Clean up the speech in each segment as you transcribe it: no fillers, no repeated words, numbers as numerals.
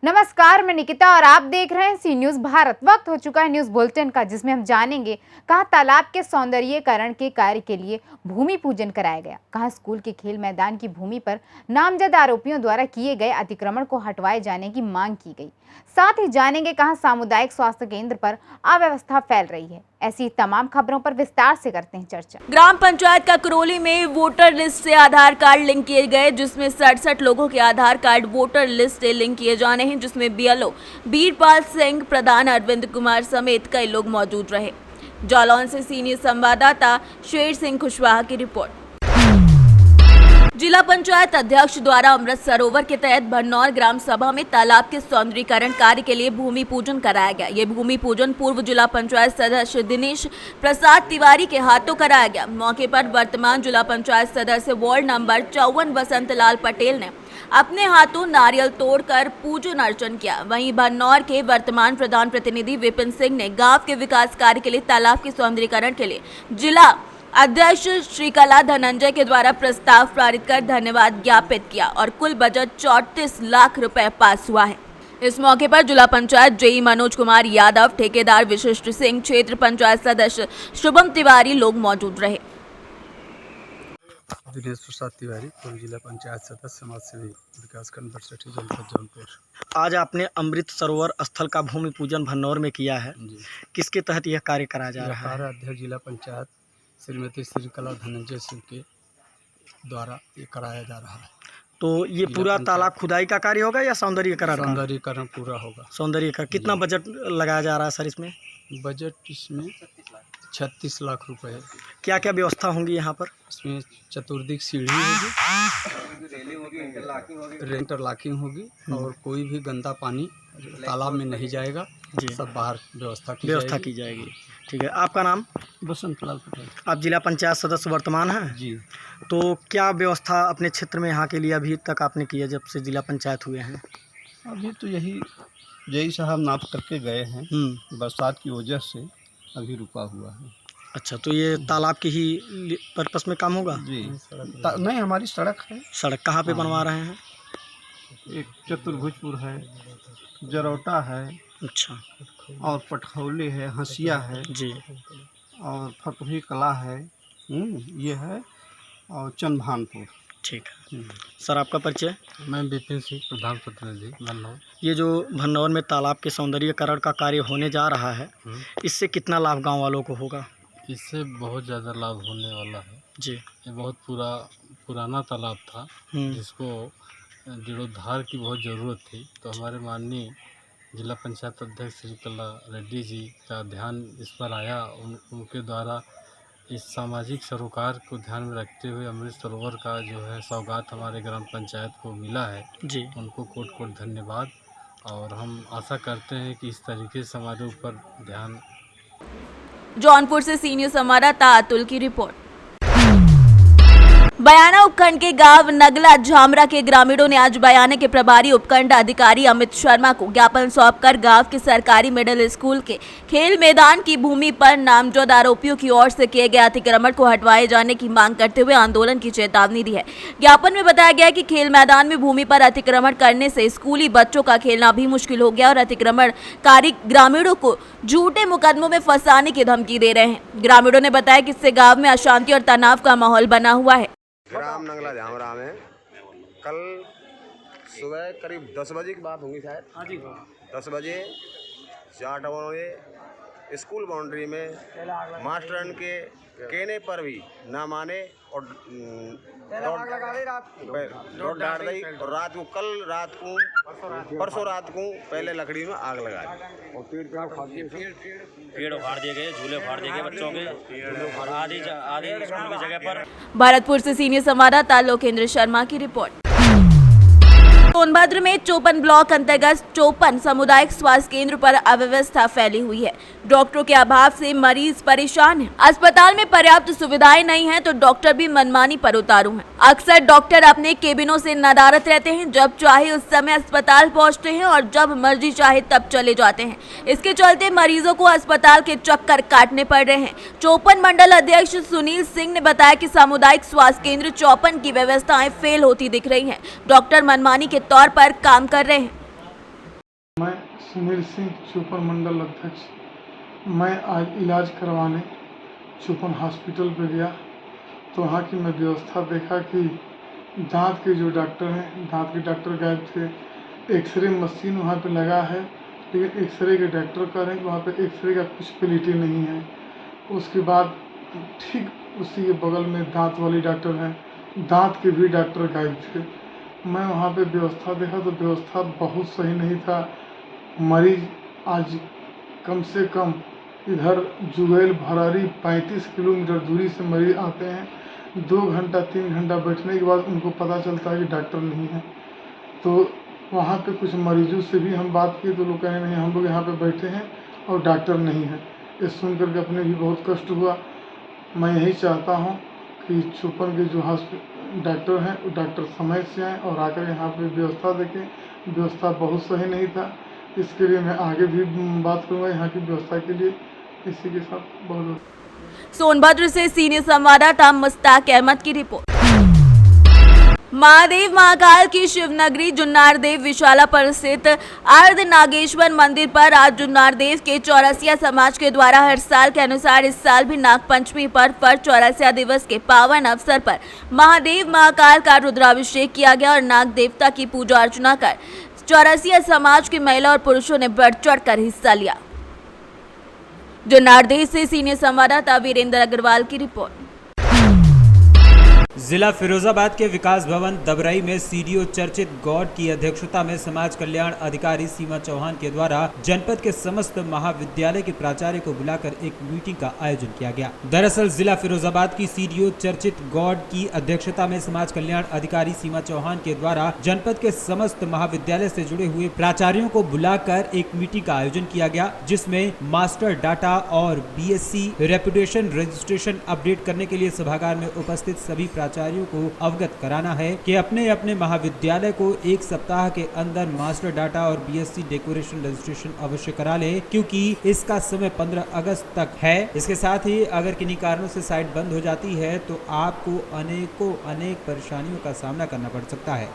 नमस्कार, मैं निकिता और आप देख रहे हैं सी न्यूज भारत। वक्त हो चुका है न्यूज बुलेटिन का, जिसमें हम जानेंगे कहां तालाब के सौंदर्यीकरण के कार्य के लिए भूमि पूजन कराया गया, कहां स्कूल के खेल मैदान की भूमि पर नामजद आरोपियों द्वारा किए गए अतिक्रमण को हटवाए जाने की मांग की गई। साथ ही जानेंगे कहां सामुदायिक स्वास्थ्य केंद्र पर अव्यवस्था फैल रही है। ऐसी तमाम खबरों पर विस्तार से करते हैं चर्चा। ग्राम पंचायत ककरोली में वोटर लिस्ट से आधार कार्ड लिंक किए गए, जिसमें 67 लोगों के आधार कार्ड वोटर लिस्ट से लिंक किए जाने हैं, जिसमें बीएलओ बीरपाल सिंह, प्रधान अरविंद कुमार समेत कई लोग मौजूद रहे। जालौन से सीनियर संवाददाता शेर सिंह कुशवाहा की रिपोर्ट। जिला पंचायत अध्यक्ष द्वारा अमृत सरोवर के तहत भन्नौर ग्राम सभा में तालाब के सौंदर्यीकरण कार्य के लिए भूमि पूजन कराया गया। ये भूमि पूजन पूर्व जिला पंचायत सदस्य दिनेश प्रसाद तिवारी के हाथों कराया गया। मौके पर वर्तमान जिला पंचायत सदस्य वार्ड नंबर 54 वसंत लाल पटेल ने अपने हाथों नारियल तोड़कर पूजन अर्चन किया। वहीं भन्नौर के वर्तमान प्रधान प्रतिनिधि विपिन सिंह ने गाँव के विकास कार्य के लिए तालाब के सौंदर्यीकरण के लिए जिला अध्यक्ष श्रीकला धनंजय के द्वारा प्रस्ताव पारित कर धन्यवाद ज्ञापित किया और कुल बजट 34 लाख रुपए पास हुआ है। इस मौके पर जिला पंचायत जेई मनोज कुमार यादव, ठेकेदार विशिष्ट सिंह, क्षेत्र पंचायत सदस्य शुभम तिवारी लोग मौजूद रहे। दिनेश प्रसाद तिवारी, पूर्व जिला पंचायत सदस्य, समाज सेवी, विकासखंड बरसठी, जनपद जौनपुर। आज आपने अमृत सरोवर स्थल का भूमि पूजन भन्नौर में किया है, किसके तहत यह कार्य कराया जा रहा है? अध्यक्ष जिला पंचायत श्रीमती श्रीकला धनंजय सिंह के द्वारा ये कराया जा रहा है। तो ये पूरा तालाब खुदाई का कार्य होगा या सौंदर्यीकरण? सौंदर्यीकरण पूरा होगा। सौंदर्यीकरण कितना बजट लगाया जा रहा है सर इसमें? बजट इसमें 36 लाख रुपए है। क्या क्या व्यवस्था होंगी यहाँ पर? इसमें चतुर्दिक सीढ़ी होगी, इंटरलॉकिंग होगी और कोई भी गंदा पानी तालाब में नहीं जाएगा जी। सब बाहर व्यवस्था की जाएगी। ठीक है, आपका नाम? वसंत लाल पटेल। आप जिला पंचायत सदस्य वर्तमान हैं जी। तो क्या व्यवस्था अपने क्षेत्र में यहाँ के लिए अभी तक आपने की है जब से जिला पंचायत हुए हैं? अभी तो यही साहब नाप करके गए हैं, बरसात की वजह से अभी रुका हुआ है। अच्छा, तो ये तालाब की ही पर्पस में काम होगा जी? नहीं, हमारी सड़क है। सड़क कहाँ पे बनवा रहे हैं? एक चतुर्भुजपुर है, जरौटा है, अच्छा, और पटखौली है, हंसिया है जी, और फतुही कला है, ये है, और चंदभानपुर। ठीक है सर, आपका परिचय? मैं विपिन सिंह, प्रधान प्रतिनिधि भन्नौर। ये जो भन्नौर में तालाब के सौंदर्यीकरण का कार्य होने जा रहा है, इससे कितना लाभ गांव वालों को होगा? इससे बहुत ज़्यादा लाभ होने वाला है जी। ये बहुत पुराना तालाब था, जिसको जीर्णोद्धार की बहुत ज़रूरत थी। तो हमारे माननीय जिला पंचायत अध्यक्ष श्रीकला रेड्डी जी का ध्यान इस पर आया। उनके द्वारा इस सामाजिक सरोकार को ध्यान में रखते हुए अमृत सरोवर का जो है सौगात हमारे ग्राम पंचायत को मिला है जी। उनको कोट कोट धन्यवाद, और हम आशा करते हैं कि इस तरीके से हमारे ऊपर ध्यान। जौनपुर से सीनियर संवाददाता अतुल की रिपोर्ट। बयाना उपखंड के गांव नगला झामरा के ग्रामीणों ने आज बयाना के प्रभारी उपखंड अधिकारी अमित शर्मा को ज्ञापन सौंपकर गांव के सरकारी मिडिल स्कूल के खेल मैदान की भूमि पर नामजद आरोपियों की ओर से किए गए अतिक्रमण को हटवाए जाने की मांग करते हुए आंदोलन की चेतावनी दी है। ज्ञापन में बताया गया कि खेल मैदान में भूमि पर अतिक्रमण करने से स्कूली बच्चों का खेलना भी मुश्किल हो गया और अतिक्रमणकारी ग्रामीणों को झूठे मुकदमों में फंसाने की धमकी दे रहे हैं। ग्रामीणों ने बताया कि इससे गाँव में अशांति और तनाव का माहौल बना हुआ है। ग्राम नगला झामरा में कल सुबह करीब 10 बजे की बात होगी शायद। हाँ जी, 10 बजे 4 टवरों ने स्कूल बाउंड्री में मास्टरन के कहने पर भी ना माने और रोड डाल दी। और रात को परसों रात को पहले लकड़ी में आग लगा दी और पेड़ उखाड़ दिए गए, झूले उखाड़ दिए गए बच्चों के, और आधी स्कूल की जगह पर। भरतपुर से सीनियर संवाददाता लोकेंद्र शर्मा की रिपोर्ट। सोनभद्र में चौपन ब्लॉक अंतर्गत चौपन सामुदायिक स्वास्थ्य केंद्र पर अव्यवस्था फैली हुई है। डॉक्टरों के अभाव से मरीज परेशान हैं। अस्पताल में पर्याप्त सुविधाएं नहीं हैं तो डॉक्टर भी मनमानी पर उतारू हैं। अक्सर डॉक्टर अपने केबिनों से नदारत रहते हैं, जब चाहे उस समय अस्पताल पहुंचते हैं और जब मर्जी चाहे तब चले जाते हैं। इसके चलते मरीजों को अस्पताल के चक्कर काटने पड़ रहे हैं। चौपन मंडल अध्यक्ष सुनील सिंह ने बताया कि सामुदायिक स्वास्थ्य केंद्र चौपन की व्यवस्थाएं फेल होती दिख रही है। डॉक्टर मनमानी के तौर पर काम कर रहे हैं। सुनील सिंह, चोपन मंडल अध्यक्ष। मैं आज इलाज करवाने चोपन हॉस्पिटल पे गया तो वहाँ की मैं व्यवस्था देखा कि दांत के जो डॉक्टर हैं, दांत के डॉक्टर गायब थे। एक्सरे मशीन वहाँ पे लगा है, लेकिन एक्सरे के डॉक्टर कह रहे हैं कि वहाँ पे एक्सरे का कुछ क्वालिटी नहीं है। उसके बाद ठीक उसी के बगल में दांत वाली डॉक्टर हैं, दांत के भी डॉक्टर गायब थे। मैं वहाँ पे व्यवस्था देखा तो व्यवस्था बहुत सही नहीं था। मरीज आज कम से कम इधर जुगैल भरारी 35 किलोमीटर दूरी से मरीज आते हैं। 2 घंटा 3 घंटा बैठने के बाद उनको पता चलता है कि डॉक्टर नहीं है। तो वहाँ पे कुछ मरीजों से भी हम बात की तो लोग कह रहे नहीं, हम लोग यहाँ पे बैठे हैं और डॉक्टर नहीं है। ये सुन करके अपने भी बहुत कष्ट हुआ। मैं यही चाहता हूँ कि चोपन के जो डॉक्टर हैं वो डॉक्टर समय से आएँ और आकर यहाँ पे व्यवस्था देखें। व्यवस्था बहुत सही नहीं था, इसके लिए मैं आगे भी बात करूँगा यहाँ की व्यवस्था के लिए। इसी के साथ बहुत सोनभद्र से सीनियर संवाददाता मुश्ताक अहमद की रिपोर्ट। महादेव महाकाल की शिवनगरी जुन्नारदेव विशाला पर स्थित अर्ध नागेश्वर मंदिर पर आज जुन्नारदेव के चौरसिया समाज के द्वारा हर साल के अनुसार इस साल भी नागपंचमी पर चौरसिया दिवस के पावन अवसर पर महादेव महाकाल का रुद्राभिषेक किया गया और नाग देवता की पूजा अर्चना कर चौरसिया समाज की महिला और पुरुषों ने बढ़ चढ़ कर हिस्सा लिया। जुन्नारदेव से सीनियर संवाददाता वीरेंद्र अग्रवाल की रिपोर्ट। जिला फिरोजाबाद के विकास भवन दबरई में सीडीओ चर्चित गौड की अध्यक्षता में समाज कल्याण अधिकारी सीमा चौहान के द्वारा जनपद के समस्त महाविद्यालय के प्राचार्य को बुलाकर एक मीटिंग का आयोजन किया गया। दरअसल जिला फिरोजाबाद की सीडीओ चर्चित गौड की अध्यक्षता में समाज कल्याण अधिकारी सीमा चौहान के द्वारा जनपद के समस्त महाविद्यालय से जुड़े हुए प्राचार्यों को बुलाकर एक मीटिंग का आयोजन किया गया, जिसमें मास्टर डाटा और बीएससी रेपुटेशन रजिस्ट्रेशन अपडेट करने के लिए सभागार में उपस्थित सभी प्राचार्यों को अवगत कराना है कि अपने अपने महाविद्यालय को 1 सप्ताह के अंदर मास्टर डाटा और बीएससी डेकोरेशन रजिस्ट्रेशन अवश्य करा ले, क्योंकि इसका समय 15 अगस्त तक है। इसके साथ ही अगर किन्हीं कारणों से साइट बंद हो जाती है तो आपको अनेक परेशानियों का सामना करना पड़ सकता है।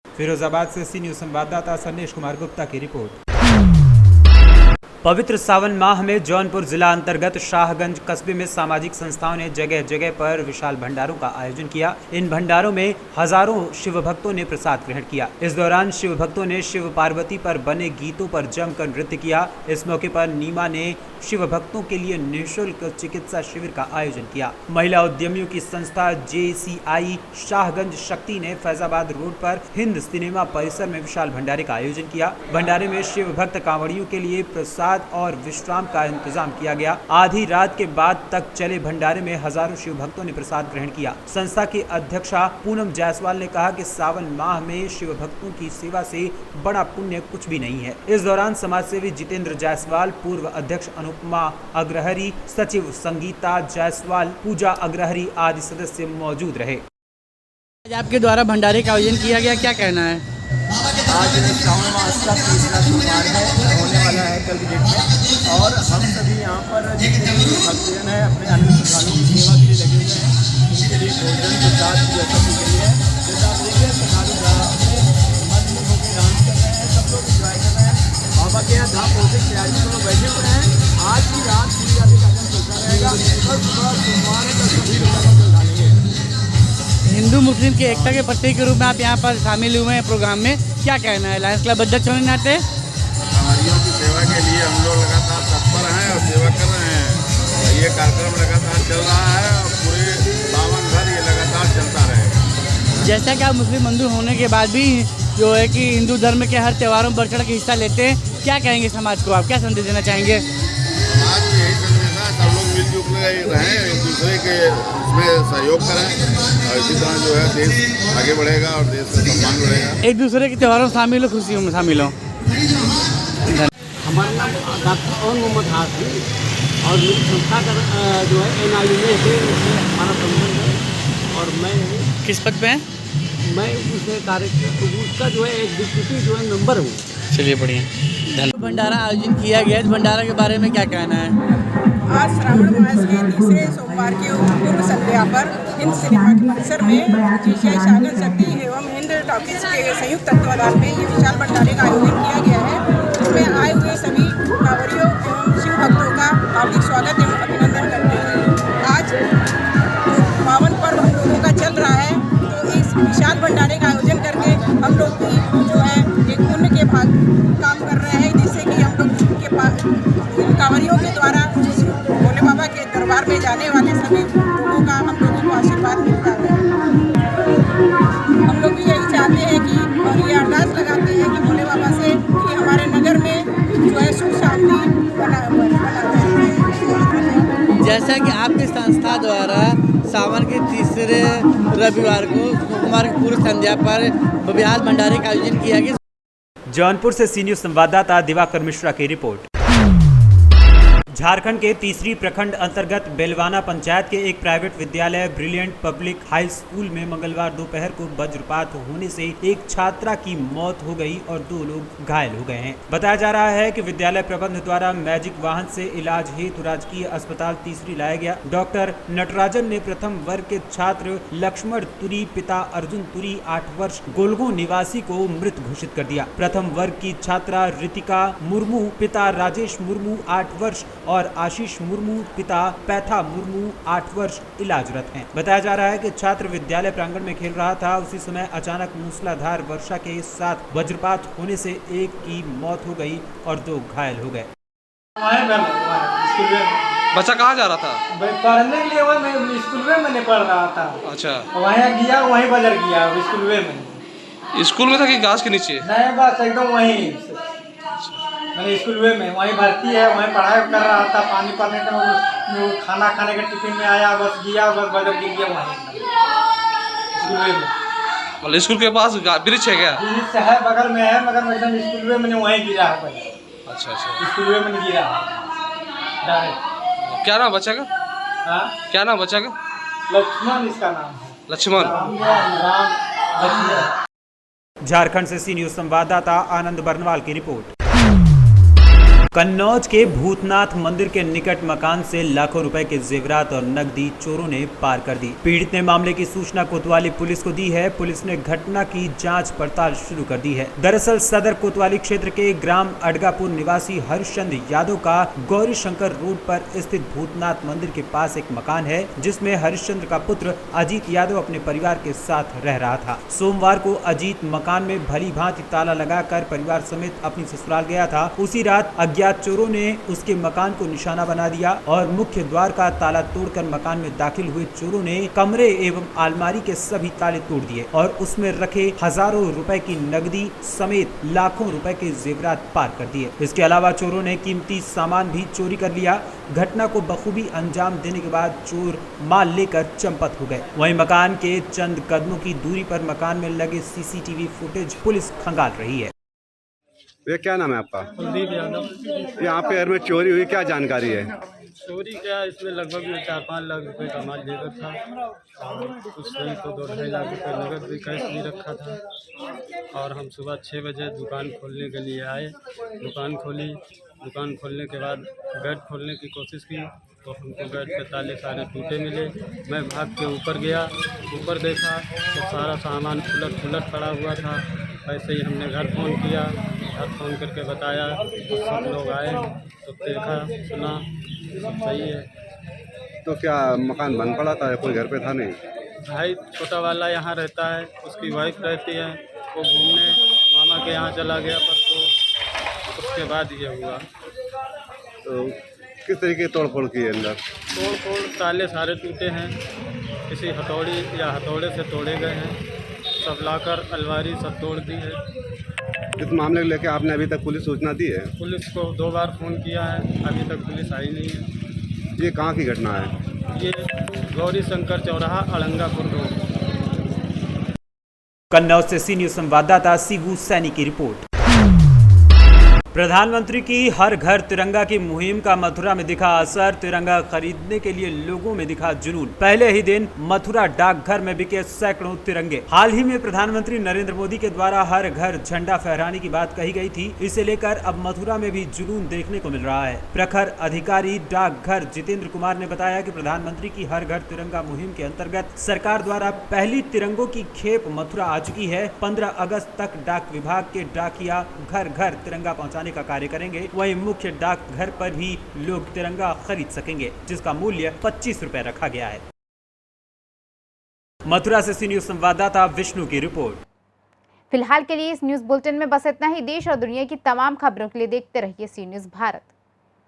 फिरोजाबाद से सी न्यूज संवाददाता संदेश कुमार गुप्ता की रिपोर्ट। पवित्र सावन माह में जौनपुर जिला अंतर्गत शाहगंज कस्बे में सामाजिक संस्थाओं ने जगह जगह पर विशाल भंडारों का आयोजन किया। इन भंडारों में हजारों शिव भक्तों ने प्रसाद ग्रहण किया। इस दौरान शिव भक्तों ने शिव पार्वती पर बने गीतों पर जमकर नृत्य किया। इस मौके पर नीमा ने शिव भक्तों के लिए निःशुल्क चिकित्सा शिविर का आयोजन किया। महिला उद्यमियों की संस्था JCI शाहगंज शक्ति ने फैजाबाद रोड पर हिंद सिनेमा परिसर में विशाल भंडारे का आयोजन किया। भंडारे में शिव भक्त कांवड़ियों के लिए प्रसाद और विश्राम का इंतजाम किया गया। आधी रात के बाद तक चले भंडारे में हजारों शिव भक्तों ने प्रसाद ग्रहण किया। संस्था की अध्यक्षा पूनम जायसवाल ने कहा कि सावन माह में शिव भक्तों की सेवा से बड़ा पुण्य कुछ भी नहीं है। इस दौरान समाज सेवी जितेंद्र जायसवाल, पूर्व अध्यक्ष अनुपमा अग्रहरी, सचिव संगीता जायसवाल, पूजा अग्रहरी आदि सदस्य मौजूद रहे। आपके द्वारा भंडारे का आयोजन किया गया, क्या कहना है? आज श्रावण मास का 3रा सोमवार है, होने वाला है कल की डेट में, और हम सभी यहाँ पर जितने भी भक्तजन हैं अपने अन्य श्रद्धालुओं की सेवा के लिए लगे हुए हैं। उनके लिए भोजन प्रसाद की व्यवस्था की गई है। जैसा आप देखिए श्रद्धालु मन होकर डांस कर रहे हैं, सब लोग इंजॉय कर रहे हैं। बाबा के यहाँ धाम होकर तैयारी में लोग बैठे हुए हैं। आज की रात पूरी रात कार्यक्रम चलता रहेगा और सुबह सोमवार है तो सभी लोग डालेंगे। हिंदू मुस्लिम की एकता के प्रतीक के रूप में आप यहाँ पर शामिल हुए हैं प्रोग्राम में, क्या कहना है? लायंस क्लब अध्यक्ष होने नाते कांवड़ियों की सेवा के लिए हम लोग लगातार तत्पर हैं और सेवा कर रहे हैं। ये कार्यक्रम लगातार चल रहा है और पूरे सावन भर ये लगातार चलता रहेगा। जैसा कि आप मुस्लिम बंधु होने के बाद भी जो है कि हिंदू धर्म के हर त्योहारों में बढ़ चढ़ के हिस्सा लेते हैं, क्या कहेंगे समाज को? आप क्या संदेश देना चाहेंगे? समाज को यही संदेश है, सब लोग मिलजुल रहें, एक दूसरे के उसमें सहयोग करें और इसी तरह जो है देश आगे बढ़ेगा और देश का सम्मान बढ़ेगा। एक दूसरे के त्योहारों में शामिल हो, खुशियों में शामिल हो। हमारा नाम डॉक्टर और मोहम्मद हाफी और मेरी संस्था का जो है NIU में से हमारा संबंध है और मैं किस पद पे हैं? मैं उसका जो है एग्जीक्यूटिव जो है मेंबर हूँ। चलिए बढ़िया, धन्यवाद। भंडारा आयोजन किया गया, इस भंडारा के बारे में क्या कहना है? आज श्रावण मास के 3रे सोमवार के पूर्व संध्या पर हिंद सिनेमा के परिसर में JCI शाहगंज शक्ति एवं हिंद टॉकीज के संयुक्त तत्वाधान में ये विशाल भंडारे का आयोजन किया गया है। में आए हुए सभी कांवरियों एवं शिव भक्तों का हार्दिक स्वागत एवं अभिनंदन करते हैं। आज पावन पर्व हम लोगों का चल रहा है, तो इस विशाल भंडारे का आयोजन करके हम लोग भी जो है एक पुण्य के भाग काम कर रहे हैं, जिससे कि हम लोग के पास कांवरियों के द्वारा भोले बाबा के दरबार में जाने वाले सभी लोगों का हम लोगों को आशीर्वाद मिलता है। हम लोग भी यही चाहते हैं कि और ये अरदास लगाते हैं कि भोले बाबा से कि हमारे नगर में जो है सुख शांति बना रहे। जैसा कि आपकी संस्था द्वारा सावन के तीसरे रविवार को सोमवार की पूर्व संध्या पर विशाल भंडारे का आयोजन किया गया। जौनपुर से सी न्यूज़ संवाददाता दिवाकर मिश्रा की रिपोर्ट। झारखंड के तीसरी प्रखंड अंतर्गत बेलवाना पंचायत के एक प्राइवेट विद्यालय ब्रिलियंट पब्लिक हाई स्कूल में मंगलवार दोपहर को वज्रपात होने से एक छात्रा की मौत हो गई और 2 लोग घायल हो गए हैं। बताया जा रहा है कि विद्यालय प्रबंध द्वारा मैजिक वाहन से इलाज हेतु राजकीय अस्पताल तीसरी लाया गया। डॉक्टर नटराजन ने प्रथम वर्ग के छात्र लक्ष्मण तुरी पिता अर्जुन तुरी 8 वर्ष गोलगो निवासी को मृत घोषित कर दिया। प्रथम वर्ग की छात्रा रितिका मुर्मू पिता राजेश मुर्मू 8 वर्ष और आशीष मुर्मू पिता पैथा मुर्मू 8 वर्ष इलाजरत हैं। बताया जा रहा है कि छात्र विद्यालय प्रांगण में खेल रहा था, उसी समय अचानक मूसलाधार वर्षा के साथ वज्रपात होने से एक की मौत हो गई और 2 घायल हो गए। बच्चा कहाँ जा रहा था? पढ़ने के लिए मैं स्कूल में पढ़ रहा था। अच्छा, वहीं गया, वहीं बजर गया स्कूल में। स्कूल में था कि घास के नीचे? नहीं, बस एकदम वहीं मैंने स्कूल में वहीं भर्ती है, वहीं पढ़ाई कर रहा था। पानी पड़ने का खाना खाने के टिफिन में आया, बस गया, बस बजर गिर गया वहीं स्कूल में। मतलब स्कूल के पास ब्रिज है क्या? ब्रिज है, बगल में है, मगर एकदम स्कूल में मैंने वहीं गिरा है पहले। अच्छा, स्कूल में मैंने गिरा डायरेक्ट। क्या नाम बच्चा का? हाँ, क्या नाम बच्चा का? लक्ष्मण इसका नाम है। लक्ष्मण। राम लक्ष्मण। झारखंड से सी न्यूज़ संवाददाता आनंद बर्नवाल की रिपोर्ट। कन्नौज के भूतनाथ मंदिर के निकट मकान से लाखों रुपए के जेवरात और नकदी चोरों ने पार कर दी। पीड़ित ने मामले की सूचना कोतवाली पुलिस को दी है। पुलिस ने घटना की जांच पड़ताल शुरू कर दी है। दरअसल सदर कोतवाली क्षेत्र के ग्राम अडगापुर निवासी हरिश्चंद्र यादव का गौरी शंकर रोड पर स्थित भूतनाथ मंदिर के पास एक मकान है, जिसमें हरिश्चंद्र का पुत्र अजीत यादव अपने परिवार के साथ रह रहा था। सोमवार को अजीत मकान में भली भांति ताला लगाकर परिवार समेत अपनी ससुराल गया था। उसी रात चोरों ने उसके मकान को निशाना बना दिया और मुख्य द्वार का ताला तोड़कर मकान में दाखिल हुए चोरों ने कमरे एवं अलमारी के सभी ताले तोड़ दिए और उसमें रखे हजारों रुपए की नकदी समेत लाखों रुपए के जेवरात पार कर दिए। इसके अलावा चोरों ने कीमती सामान भी चोरी कर लिया। घटना को बखूबी अंजाम देने के बाद चोर माल लेकर चंपत हो गए। वहीं मकान के चंद कदमों की दूरी पर मकान में लगे सीसीटीवी फुटेज पुलिस खंगाल रही है। ये क्या नाम है आपका? कुलदीप यादव। यहाँ पे घर में चोरी हुई, क्या जानकारी है? चोरी क्या, इसमें लगभग 4-5 लाख रुपए का माल जेवर था और कुछ नहीं तो 2-2.5 लाख रुपए नकद भी कैश भी रखा था। और हम सुबह 6 बजे दुकान खोलने के लिए आए। दुकान खोली। दुकान खोलने के बाद गेट खोलने की कोशिश की तो हमको गेट के ताले सारे टूटे मिले। मैं भाग के ऊपर गया। ऊपर देखा तो सारा सामान उलट पड़ा हुआ था। ऐसे ही हमने घर फ़ोन किया। घर फ़ोन करके बताया तो सब लोग आए तो देखा सुना सब सही है। तो क्या मकान बंद पड़ा था, कोई घर पे था नहीं? भाई छोटा वाला यहाँ रहता है, उसकी वाइफ रहती है, वो घूमने मामा के यहाँ चला गया परसों। उसके बाद ये हुआ। तो किस तरीके की तोड़फोड़ की है अंदर? तोड़ ताले सारे टूटे हैं, किसी हथौड़ी या हथौड़े से तोड़े गए हैं। सब लाकर अलमारी सब तोड़ दी है। इस मामले को लेकर आपने अभी तक पुलिस सूचना दी है? पुलिस को 2 बार फ़ोन किया है, अभी तक पुलिस आई नहीं है। ये कहाँ की घटना है? ये गौरी शंकर चौराहा अड़ंगापुर रोड। कन्नौज से सी न्यूज़ संवाददाता शिबू सैनी की रिपोर्ट। प्रधानमंत्री की हर घर तिरंगा की मुहिम का मथुरा में दिखा असर। तिरंगा खरीदने के लिए लोगों में दिखा जुनून। पहले ही दिन मथुरा डाकघर में बिके सैकड़ों तिरंगे। हाल ही में प्रधानमंत्री नरेंद्र मोदी के द्वारा हर घर झंडा फहराने की बात कही गई थी। इसे लेकर अब मथुरा में भी जुनून देखने को मिल रहा है। प्रखर अधिकारी डाकघर जितेंद्र कुमार ने बताया कि प्रधानमंत्री की हर घर तिरंगा मुहिम के अंतर्गत सरकार द्वारा पहली तिरंगों की खेप मथुरा आ चुकी है। 15 अगस्त तक डाक विभाग के डाकिया घर घर तिरंगा पहुँचाने बढ़ाने का कार्य करेंगे। वहीं मुख्य डाकघर पर भी लोग तिरंगा खरीद सकेंगे, जिसका मूल्य 25 रुपए रखा गया है। मथुरा से सी न्यूज संवाददाता विष्णु की रिपोर्ट। फिलहाल के लिए इस न्यूज बुलेटिन में बस इतना ही। देश और दुनिया की तमाम खबरों के लिए देखते रहिए सी न्यूज भारत।